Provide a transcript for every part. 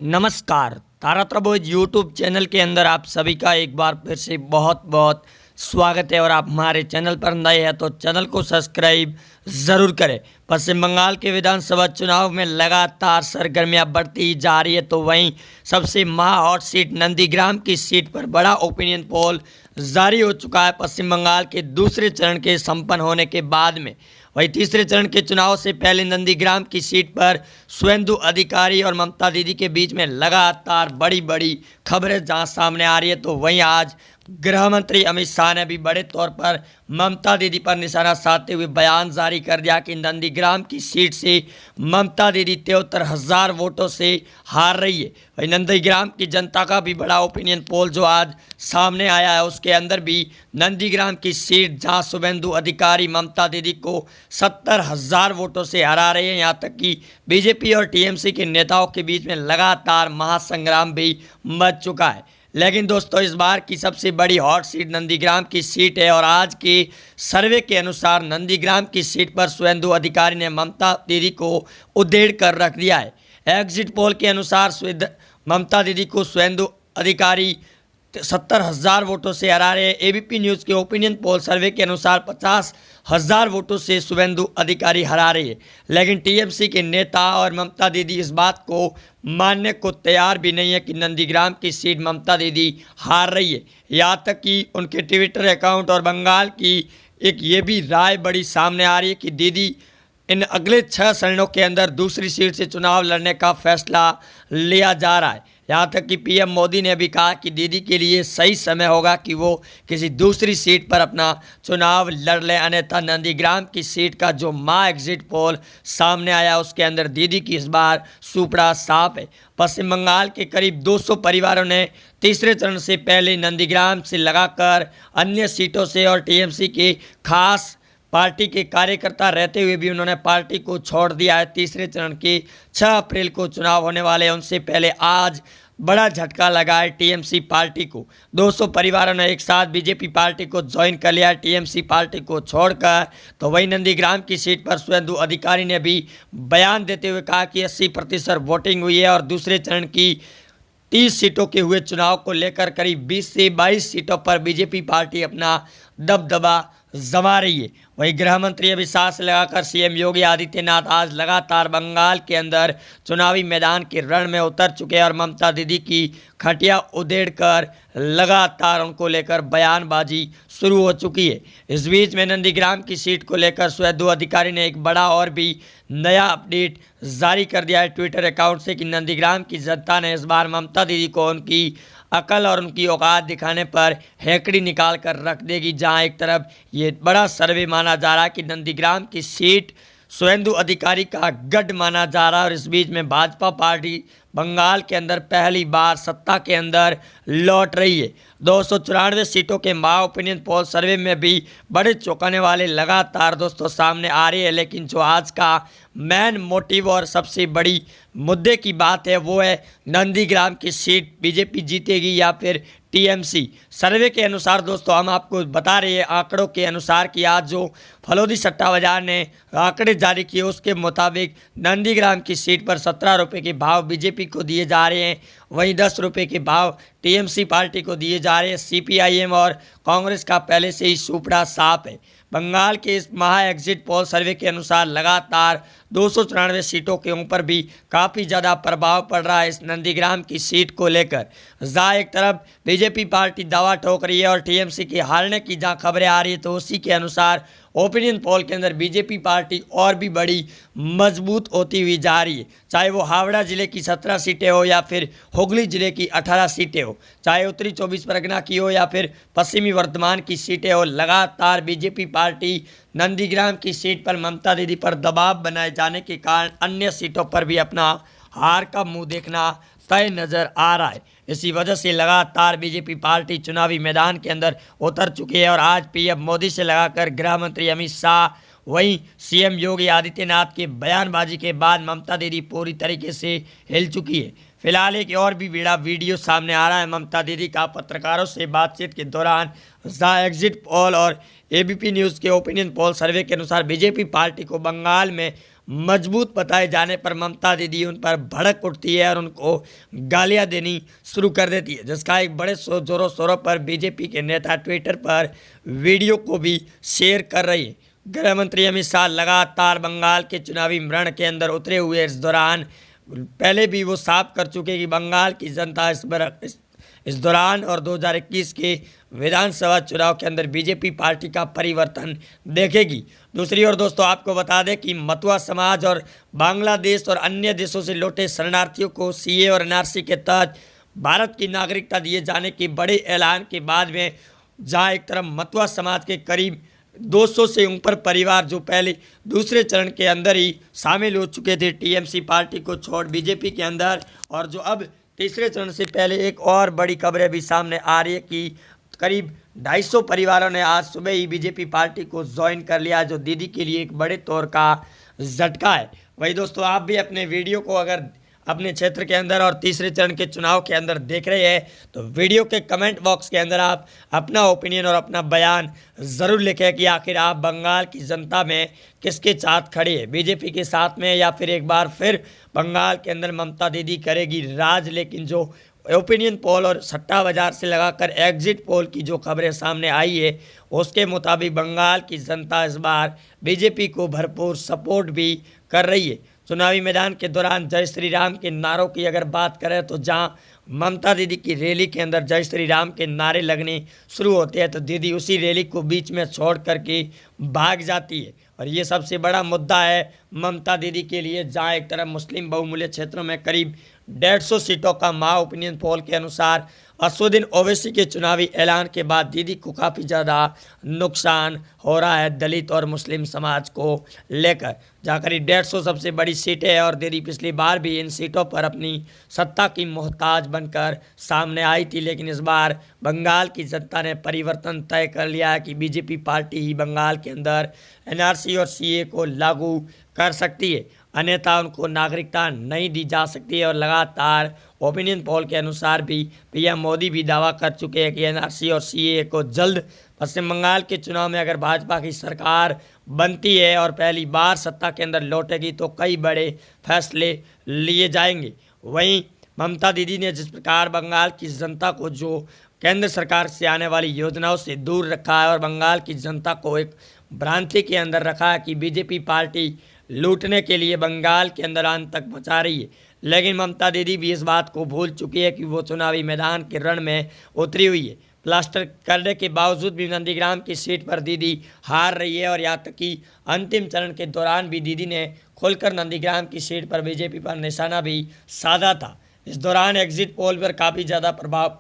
नमस्कार। तारात्र boys YouTube channel के अंदर आप सभी का एक बार फिर से बहुत बहुत स्वागत है। और आप हमारे चैनल पर नए हैं तो चैनल को सब्सक्राइब ज़रूर करें। पश्चिम बंगाल के विधानसभा चुनाव में लगातार सरगर्मियां बढ़ती जा रही है, तो वहीं सबसे हॉट सीट नंदीग्राम की सीट पर बड़ा ओपिनियन पोल जारी हो चुका है। पश्चिम बंगाल के दूसरे चरण के संपन्न होने के बाद में वहीं तीसरे चरण के चुनाव से पहले नंदीग्राम की सीट पर शुभेंदु अधिकारी और ममता दीदी के बीच में लगातार बड़ी बड़ी खबरें जहां सामने आ रही है, तो वहीं आज गृह मंत्री अमित शाह ने भी बड़े तौर पर ममता दीदी पर निशाना साधते हुए बयान जारी कर दिया कि नंदीग्राम की सीट से ममता दीदी 73,000 वोटों से हार रही है। वहीं नंदीग्राम की जनता का भी बड़ा ओपिनियन पोल जो आज सामने आया है, उसके अंदर भी नंदीग्राम की सीट जहां शुभेंदु अधिकारी ममता दीदी को 70,000 वोटों से हरा रहे हैं, यहाँ तक कि बीजेपी और टीएमसी के नेताओं के बीच में लगातार महासंग्राम भी मच चुका है। लेकिन दोस्तों, इस बार की सबसे बड़ी हॉट सीट नंदीग्राम की सीट है और आज के सर्वे के अनुसार नंदीग्राम की सीट पर शुभेंदु अधिकारी ने ममता दीदी को उधेड़ कर रख दिया है। एग्जिट पोल के अनुसार ममता दीदी को शुभेंदु अधिकारी 70,000 वोटों से हरा रहे हैं। एबीपी न्यूज़ के ओपिनियन पोल सर्वे के अनुसार 50,000 वोटों से शुभेंदु अधिकारी हरा रही है। लेकिन टीएमसी के नेता और ममता दीदी इस बात को मानने को तैयार भी नहीं है कि नंदीग्राम की सीट ममता दीदी हार रही है। यहाँ तक कि उनके ट्विटर अकाउंट और बंगाल की एक ये भी राय बड़ी सामने आ रही है कि दीदी इन अगले 6 चरणों के अंदर दूसरी सीट से चुनाव लड़ने का फैसला लिया जा रहा है। यहाँ तक कि पीएम मोदी ने भी कहा कि दीदी के लिए सही समय होगा कि वो किसी दूसरी सीट पर अपना चुनाव लड़ लें, अन्यथा नंदीग्राम की सीट का जो एग्जिट पोल सामने आया उसके अंदर दीदी की इस बार सुपड़ा साफ है। पश्चिम बंगाल के करीब 200 परिवारों ने तीसरे चरण से पहले नंदीग्राम से लगाकर अन्य सीटों से और टीएमसी के खास पार्टी के कार्यकर्ता रहते हुए भी उन्होंने पार्टी को छोड़ दिया है। तीसरे चरण के 6 अप्रैल को चुनाव होने वाले हैं, उनसे पहले आज बड़ा झटका लगा है टीएमसी पार्टी को। 200 परिवारों ने एक साथ बीजेपी पार्टी को ज्वाइन कर लिया टीएमसी पार्टी को छोड़कर। तो वहीं नंदीग्राम की सीट पर शुभेंदु अधिकारी ने भी बयान देते हुए कहा कि 80% वोटिंग हुई है और दूसरे चरण की 30 सीटों के हुए चुनाव को लेकर करीब 20 से 22 सीटों पर बीजेपी पार्टी अपना दबदबा जमा रही है। वहीं गृह मंत्री अमित शाह से लगाकर सीएम योगी आदित्यनाथ आज लगातार बंगाल के अंदर चुनावी मैदान के रण में उतर चुके हैं और ममता दीदी की खटिया उधेड़कर लगातार उनको लेकर बयानबाजी शुरू हो चुकी है। इस बीच में नंदीग्राम की सीट को लेकर शुभेंदु अधिकारी ने एक बड़ा और भी नया अपडेट जारी कर दिया है ट्विटर अकाउंट से कि नंदीग्राम की जनता ने इस बार ममता दीदी को उनकी अकल और उनकी औकात दिखाने पर हैकड़ी निकाल कर रख देगी। जहां एक तरफ ये बड़ा सर्वे माना जा रहा है कि नंदीग्राम की सीट शुभेंदु अधिकारी का गढ़ माना जा रहा है और इस बीच में भाजपा पार्टी बंगाल के अंदर पहली बार सत्ता के अंदर लौट रही है। 294 सीटों के ओपिनियन पोल सर्वे में भी बड़े चौंकाने वाले लगातार दोस्तों सामने आ रहे हैं। लेकिन जो आज का मेन मोटिव और सबसे बड़ी मुद्दे की बात है वो है नंदीग्राम की सीट बीजेपी जीतेगी या फिर टीएमसी। सर्वे के अनुसार दोस्तों हम आपको बता रहे हैं आंकड़ों के अनुसार कि आज जो फलोदी सट्टा बाजार ने आंकड़े जारी किए उसके मुताबिक नंदीग्राम की सीट पर 17 रुपये के भाव बीजेपी को दिए जा रहे हैं, वहीं 10 रुपये के भाव टीएमसी पार्टी को दिए जा रहे हैं। सीपीआईएम और कांग्रेस का पहले से ही सुपड़ा साफ है। बंगाल के इस एग्जिट पोल सर्वे के अनुसार लगातार 294 सीटों के ऊपर भी काफ़ी ज़्यादा प्रभाव पड़ रहा है इस नंदीग्राम की सीट को लेकर। जहाँ एक तरफ बीजेपी पार्टी दावा ठोक रही है और टीएमसी के हारने की जहाँ खबरें आ रही है, तो उसी के अनुसार ओपिनियन पोल के अंदर बीजेपी पार्टी और भी बड़ी मजबूत होती हुई जा रही है। चाहे वो हावड़ा जिले की 17 सीटें हो या फिर हुगली जिले की 18 सीटें हो, चाहे उत्तरी 24 परगना की हो या फिर पश्चिमी वर्धमान की सीटें हो, लगातार बीजेपी पार्टी नंदीग्राम की सीट पर ममता दीदी पर दबाव बनाए जाने के कारण अन्य सीटों पर भी अपना हार का मुंह देखना तय नज़र आ रहा है। इसी वजह से लगातार बीजेपी पार्टी चुनावी मैदान के अंदर उतर चुकी है और आज पीएम मोदी से लगाकर गृह मंत्री अमित शाह, वहीं सीएम योगी आदित्यनाथ के बयानबाजी के बाद ममता दीदी पूरी तरीके से हिल चुकी है। फिलहाल एक और भी बड़ा वीडियो सामने आ रहा है ममता दीदी का पत्रकारों से बातचीत के दौरान। एग्जिट पोल और एबीपी न्यूज़ के ओपिनियन पोल सर्वे के अनुसार बीजेपी पार्टी को बंगाल में मजबूत बताए जाने पर ममता दीदी उन पर भड़क उठती है और उनको गालियां देनी शुरू कर देती है, जिसका एक बड़े जोरों शोरों पर बीजेपी के नेता ट्विटर पर वीडियो को भी शेयर कर रही है। गृह मंत्री अमित शाह लगातार बंगाल के चुनावी रण के अंदर उतरे हुए इस दौरान पहले भी वो साफ कर चुके कि बंगाल की जनता इस दौरान और 2021 के विधानसभा चुनाव के अंदर बीजेपी पार्टी का परिवर्तन देखेगी। दूसरी ओर दोस्तों आपको बता दें कि मतुआ समाज और बांग्लादेश और अन्य देशों से लौटे शरणार्थियों को सीए और एनआरसी के तहत भारत की नागरिकता दिए जाने के बड़े ऐलान के बाद में जहां एक तरफ मतुआ समाज के करीब 200 से ऊपर परिवार जो पहले दूसरे चरण के अंदर ही शामिल हो चुके थे टीएमसी पार्टी को छोड़ बीजेपी के अंदर, और जो अब तीसरे चरण से पहले एक और बड़ी खबरें भी सामने आ रही है कि करीब 250 परिवारों ने आज सुबह ही बीजेपी पार्टी को ज्वाइन कर लिया, जो दीदी के लिए एक बड़े तौर का झटका है। वही दोस्तों आप भी अपने वीडियो को अगर अपने क्षेत्र के अंदर और तीसरे चरण के चुनाव के अंदर देख रहे हैं तो वीडियो के कमेंट बॉक्स के अंदर आप अपना ओपिनियन और अपना बयान ज़रूर लिखें कि आखिर आप बंगाल की जनता में किसके साथ खड़े हैं, बीजेपी के साथ में या फिर एक बार फिर बंगाल के अंदर ममता दीदी करेगी राज। लेकिन जो ओपिनियन पोल और सट्टा बाजार से लगाकर एग्जिट पोल की जो खबरें सामने आई है उसके मुताबिक बंगाल की जनता इस बार बीजेपी को भरपूर सपोर्ट भी कर रही है। चुनावी मैदान के दौरान जय श्री राम के नारों की अगर बात करें तो जहां ममता दीदी की रैली के अंदर जय श्री राम के नारे लगने शुरू होते हैं तो दीदी उसी रैली को बीच में छोड़ करके भाग जाती है। और ये सबसे बड़ा मुद्दा है ममता दीदी के लिए, जहां एक तरफ मुस्लिम बहुमूल्य क्षेत्रों में करीब 150 सीटों का मा ओपिनियन पोल के अनुसार असुद्दीन ओवैसी के चुनावी ऐलान के बाद दीदी को काफ़ी ज़्यादा नुकसान हो रहा है दलित और मुस्लिम समाज को लेकर, जहाँ करीब 150 सबसे बड़ी सीटें हैं और दीदी पिछली बार भी इन सीटों पर अपनी सत्ता की मोहताज बनकर सामने आई थी। लेकिन इस बार बंगाल की जनता ने परिवर्तन तय कर लिया है कि बीजेपी पार्टी ही बंगाल के अंदर एनआरसी और सीए को लागू कर सकती है, अन्यथा उनको नागरिकता नहीं दी जा सकती है। और लगातार ओपिनियन पोल के अनुसार भी पीएम मोदी भी दावा कर चुके हैं कि एनआरसी और सीए को जल्द पश्चिम बंगाल के चुनाव में अगर भाजपा की सरकार बनती है और पहली बार सत्ता के अंदर लौटेगी तो कई बड़े फैसले लिए जाएंगे। वहीं ममता दीदी ने जिस प्रकार बंगाल की जनता को जो केंद्र सरकार से आने वाली योजनाओं से दूर रखा है और बंगाल की जनता को एक भ्रांति के अंदर रखा है कि बीजेपी पार्टी लूटने के लिए बंगाल के अंदर अंत तक पहुँचा रही है, लेकिन ममता दीदी भी इस बात को भूल चुकी है कि वो चुनावी मैदान के रण में उतरी हुई है। प्लास्टर करने के बावजूद भी नंदीग्राम की सीट पर दीदी हार रही है और यहाँ तक कि अंतिम चरण के दौरान भी दीदी ने खुलकर नंदीग्राम की सीट पर बीजेपी पर निशाना भी साधा था। इस दौरान एग्जिट पोल पर काफ़ी ज़्यादा प्रभाव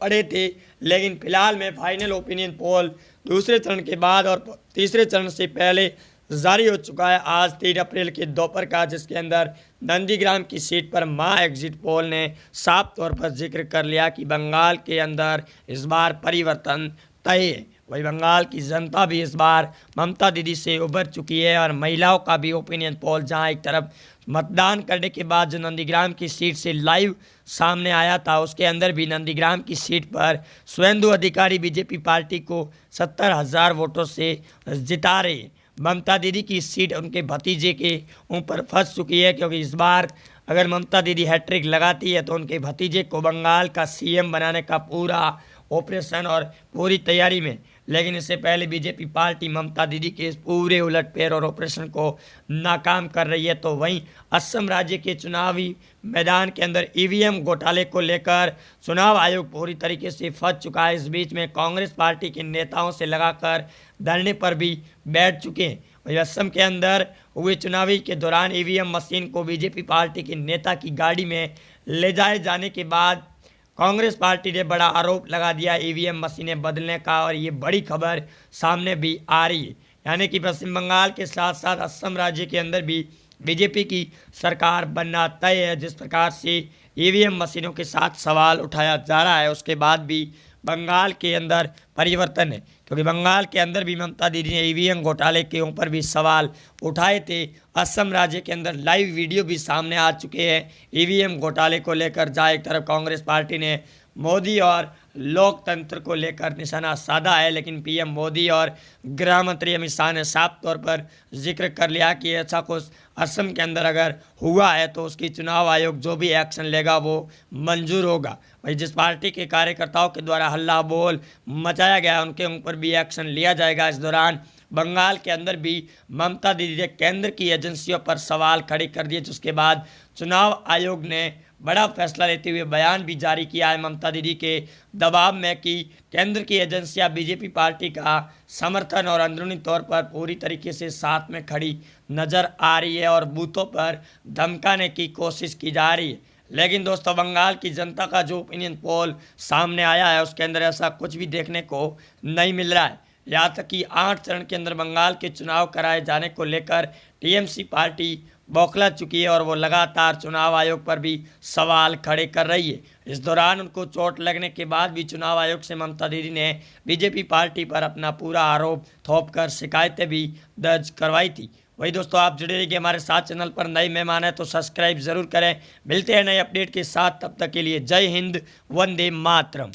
पड़े थे, लेकिन फिलहाल में फाइनल ओपिनियन पोल दूसरे चरण के बाद और तीसरे चरण से पहले जारी हो चुका है आज 3 अप्रैल के दोपहर का, जिसके अंदर नंदीग्राम की सीट पर मां एग्जिट पोल ने साफ तौर पर जिक्र कर लिया कि बंगाल के अंदर इस बार परिवर्तन तय है। वही बंगाल की जनता भी इस बार ममता दीदी से उभर चुकी है और महिलाओं का भी ओपिनियन पोल जहां एक तरफ मतदान करने के बाद जो नंदीग्राम की सीट से लाइव सामने आया था उसके अंदर भी नंदीग्राम की सीट पर शुभेंदु अधिकारी बीजेपी पार्टी को 70,000 वोटों से जिता रहे हैं। ममता दीदी की सीट उनके भतीजे के ऊपर फंस चुकी है, क्योंकि इस बार अगर ममता दीदी हैट्रिक लगाती है तो उनके भतीजे को बंगाल का सीएम बनाने का पूरा ऑपरेशन और पूरी तैयारी में, लेकिन इससे पहले बीजेपी पार्टी ममता दीदी के इस पूरे उलटफेर और ऑपरेशन को नाकाम कर रही है। तो वहीं असम राज्य के चुनावी मैदान के अंदर ईवीएम घोटाले को लेकर चुनाव आयोग पूरी तरीके से फंस चुका है। इस बीच में कांग्रेस पार्टी के नेताओं से लगाकर धरने पर भी बैठ चुके हैं। वहीं असम के अंदर हुए चुनावी के दौरान ईवीएम मशीन को बीजेपी पार्टी के नेता की गाड़ी में ले जाए जाने के बाद कांग्रेस पार्टी ने बड़ा आरोप लगा दिया ईवीएम मशीनें बदलने का, और ये बड़ी खबर सामने भी आ रही है। यानी कि पश्चिम बंगाल के साथ साथ असम राज्य के अंदर भी बीजेपी की सरकार बनना तय है। जिस प्रकार से ईवीएम मशीनों के साथ सवाल उठाया जा रहा है उसके बाद भी बंगाल के अंदर परिवर्तन है, क्योंकि बंगाल के अंदर भी ममता दीदी ने ईवीएम घोटाले के ऊपर भी सवाल उठाए थे। असम राज्य के अंदर लाइव वीडियो भी सामने आ चुके हैं ईवीएम घोटाले को लेकर, जहाँ एक तरफ कांग्रेस पार्टी ने मोदी और लोकतंत्र को लेकर निशाना साधा है। लेकिन पीएम मोदी और गृह मंत्री अमित शाह ने साफ तौर पर जिक्र कर लिया कि ऐसा कुछ असम के अंदर अगर हुआ है तो उसकी चुनाव आयोग जो भी एक्शन लेगा वो मंजूर होगा। वही जिस पार्टी के कार्यकर्ताओं के द्वारा हल्ला बोल मचाया गया उनके ऊपर भी एक्शन लिया जाएगा। इस दौरान बंगाल के अंदर भी ममता दीदी ने केंद्र की एजेंसियों पर सवाल खड़े कर दिए, जिसके बाद चुनाव आयोग ने बड़ा फैसला लेते हुए बयान भी जारी किया है ममता दीदी के दबाव में कि केंद्र की एजेंसियां बीजेपी पार्टी का समर्थन और अंदरूनी तौर पर पूरी तरीके से साथ में खड़ी नज़र आ रही है और बूथों पर धमकाने की कोशिश की जा रही है। लेकिन दोस्तों, बंगाल की जनता का जो ओपिनियन पोल सामने आया है उसके अंदर ऐसा कुछ भी देखने को नहीं मिल रहा है। यहाँ तक कि 8 चरण के अंदर बंगाल के चुनाव कराए जाने को लेकर टीएमसी पार्टी बौखला चुकी है और वो लगातार चुनाव आयोग पर भी सवाल खड़े कर रही है। इस दौरान उनको चोट लगने के बाद भी चुनाव आयोग से ममता दीदी ने बीजेपी पार्टी पर अपना पूरा आरोप थोपकर शिकायतें भी दर्ज करवाई थी। वही दोस्तों, आप जुड़े रहिए हमारे साथ। चैनल पर नए मेहमान हैं तो सब्सक्राइब जरूर करें। मिलते हैं नए अपडेट के साथ, तब तक के लिए जय हिंद, वंदे मातरम।